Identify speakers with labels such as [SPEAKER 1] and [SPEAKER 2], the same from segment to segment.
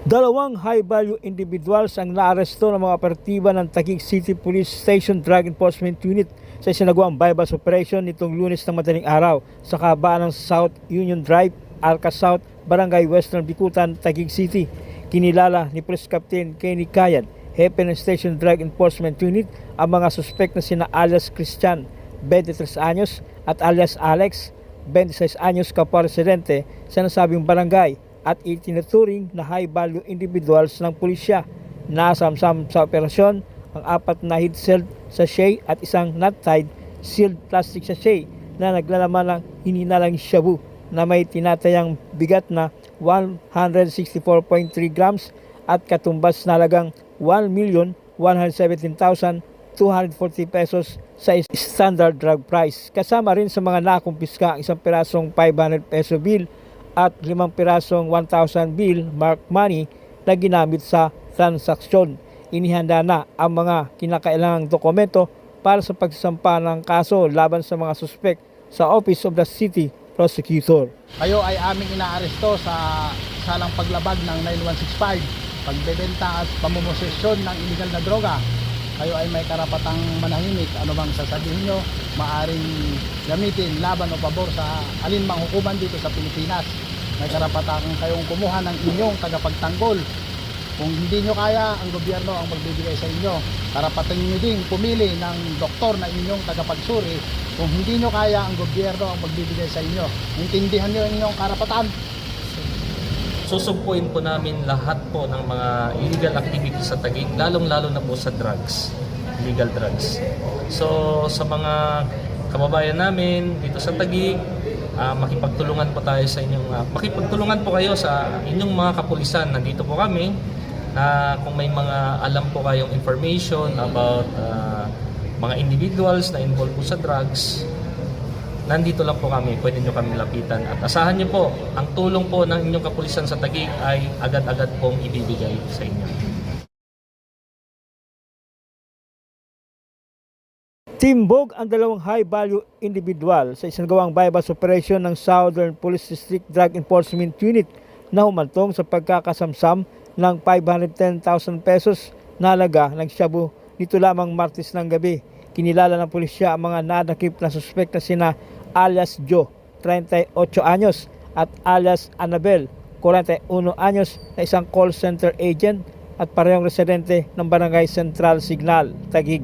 [SPEAKER 1] Dalawang high-value individuals ang naaresto ng mga operatiba ng Taguig City Police Station Drug Enforcement Unit sa isinagawang bypass operation nitong Lunes ng madaling araw sa kahabaan ng South Union Drive, Arca South, Barangay Western Bicutan, Taguig City. Kinilala ni Police Captain Kenny Cayad, Hepe ng Station Drug Enforcement Unit, ang mga suspect na sina alias Christian, 23 anyos, at alias Alex, 26 anyos, kapwa residente sa nasabing barangay, at itinuturing na high-value individuals ng pulisya. Nasamsam sa operasyon ang 4 na heat-sealed sachet at isang not-tied sealed plastic sachet na naglalaman ng hininalang shabu na may tinatayang bigat na 164.3 grams at katumbas na halagang 1,117,240 pesos sa standard drug price. Kasama rin sa mga nakumpiska ang isang pirasong 500 peso bill at 5 pirasong 1,000 bill marked money na ginamit sa transaksyon. Inihanda na ang mga kinakailangang dokumento para sa pagsasampa ng kaso laban sa mga suspect sa Office of the City Prosecutor.
[SPEAKER 2] Kayo ay aming inaaresto sa salang paglabag ng 9165, pagbebenta at pamumosesyon ng illegal na droga. Kayo ay may karapatang manahimik. Ano bang sasabihin nyo, maaring gamitin laban o pabor sa alinmang hukuman dito sa Pilipinas. May karapatan kayong kumuha ng inyong tagapagtanggol. Kung hindi nyo kaya, ang gobyerno ang magbibigay sa inyo. Karapatan nyo din pumili ng doktor na inyong tagapagsuri. Kung hindi nyo kaya, ang gobyerno ang magbibigay sa inyo. Intindihan nyo ang inyong karapatan.
[SPEAKER 3] Susumpuin po namin lahat po ng mga illegal activities sa Taguig, lalong-lalo na po sa drugs, illegal drugs. So sa mga kababayan namin dito sa Taguig, makipagtulungan po tayo sa inyong, makipagtulungan po kayo sa inyong mga kapulisan. Nandito po kami, kung may mga alam po kayong information about mga individuals na involved po sa drugs, nandito lang po kami, pwede nyo kami lapitan. At asahan nyo po, ang tulong po ng inyong kapulisan sa Taguig ay agad-agad pong ibibigay sa inyo.
[SPEAKER 1] Timbog ang dalawang high-value individual sa isinagawang bypass operation ng Southern Police District Drug Enforcement Unit na humantong sa pagkakasamsam ng 510,000 pesos na halaga ng shabu nito lamang Martes ng gabi. Kinilala ng pulisya ang mga nadakip na suspect na sina alias Joe, 38 anyos, at alias Annabel, 41 anyos, na isang call center agent at parehong residente ng Barangay Central Signal, Taguig.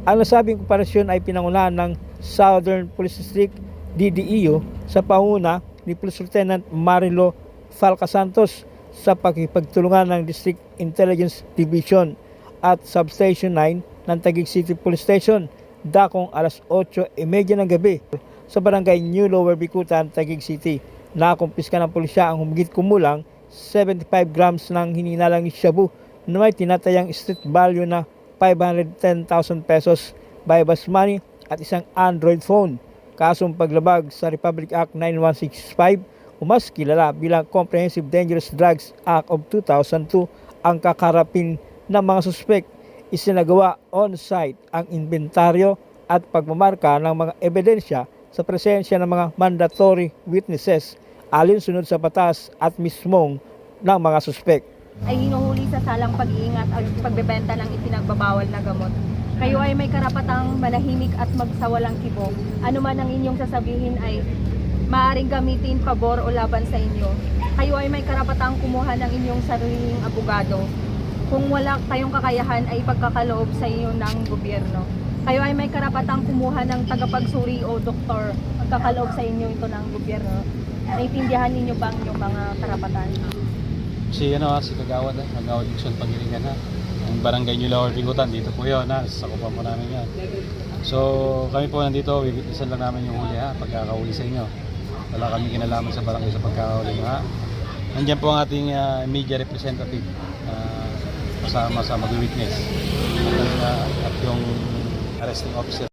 [SPEAKER 1] Ang nasabing operasyon ay pinangunahan ng Southern Police District DDEU sa panguna ni Police Lieutenant Marilo Falcasantos sa pakipagtulungan ng District Intelligence Division at Substation 9 ng Taguig City Police Station dakong alas 8:30 ng gabi sa Barangay New Lower Bicutan, Taguig City. Nakumpiska ng pulisya ang humigit kumulang 75 grams ng hininalang shabu na may tinatayang street value na 510,000 pesos, bypass money at isang Android phone. Kasong paglabag sa Republic Act 9165 o mas kilala bilang Comprehensive Dangerous Drugs Act of 2002 ang kakarapin ng mga suspect. Isinagawa on-site ang inventaryo at pagmamarka ng mga ebidensya sa presensya ng mga mandatory witnesses alinsunod sa batas at mismong ng mga suspect.
[SPEAKER 4] Ay hinuhuli sa salang pag-iingat at pagbebenta ng ipinagbabawal na gamot. Kayo ay may karapatang manahimik at magsawalang kibo. Ano man ang inyong sasabihin ay maaaring gamitin pabor o laban sa inyo. Kayo ay may karapatang kumuha ng inyong sariling abogado. Kung wala kayong kakayahan ay pagkakaloob sa iyo ng gobyerno. Kayo ay may karapatang kumuha ng tagapagsuri o doktor. Pagkakaloob sa inyo ito ng gobyerno. Naintindihan ninyo ba ang inyong mga karapatan?
[SPEAKER 5] Si Kagawad, Kagawad Dixon Pangilinan ha. Ang Barangay New Lower Bicutan, dito po yun ha. Sakupan po namin yan. So kami po nandito, witnessan lang namin yung huli ha, pagkakahuli sa inyo. Wala kami kinalaman sa barangay sa pagkakahuli ha. Nandiyan po ang ating media representative kasama sa mag-witness. At yung arresting officer